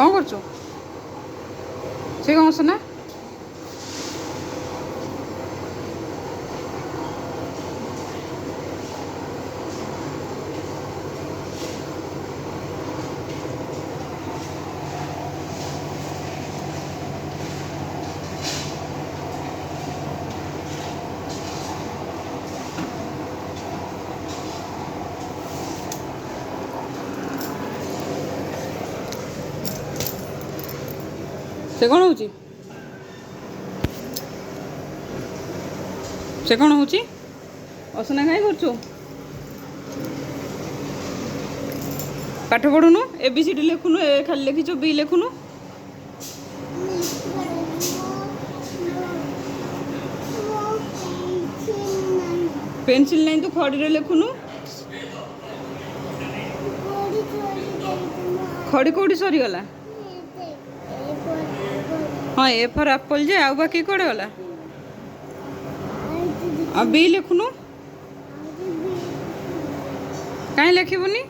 କ'ଣ କରୁଛୁ? ସେ କ'ଣ ଅସନା? ସେ କ'ଣ ହେଉଛି? ସେ କ'ଣ ହେଉଛି? ଅସନା କାହିଁ କରୁଛୁ? ପାଠ ପଢ଼ୁନୁ? ABCD ଲେଖୁନୁ? ଏ ଖାଲି ଲେଖିଛୁ, ବି ଲେଖୁନୁ? ପେନସିଲ୍ ନାହିଁ ତୁ ଖଡ଼ିରେ ଲେଖୁନୁ? ଖଡ଼ି କେଉଁଠି ସରିଗଲା? हाँ ए फॉर एप्पल जे आउ बाकी कौड़े गला आ बी लिखुनु कहीं लिखबुनी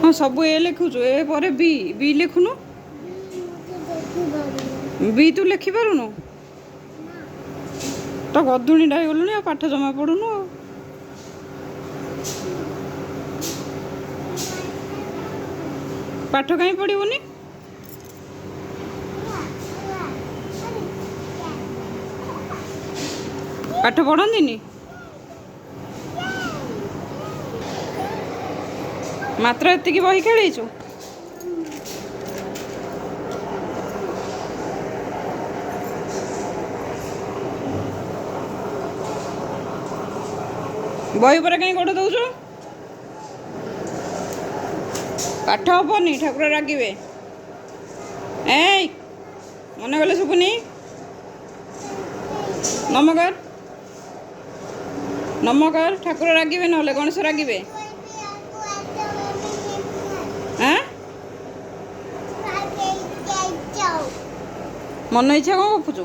हाँ सब ए लिखुचु ए पर बी बी लिखुनु बी तू लिखि पारुनु तो गधुणी डाई गलुनी आ पाठ जमा पढ़ुनु पाठ कहीं पढ़ुनी पाठ पढ़ंती मात्र एतिकी बही खेलु बही पर कहीं गोड़ दौच पाठ हेनी ठाकुर रागिबे ए मन गले शुभुनी नमकर नमकर ठाकुर रागिबे ना गणेश रागिबे हाँ मन इच्छा कौन गपुचु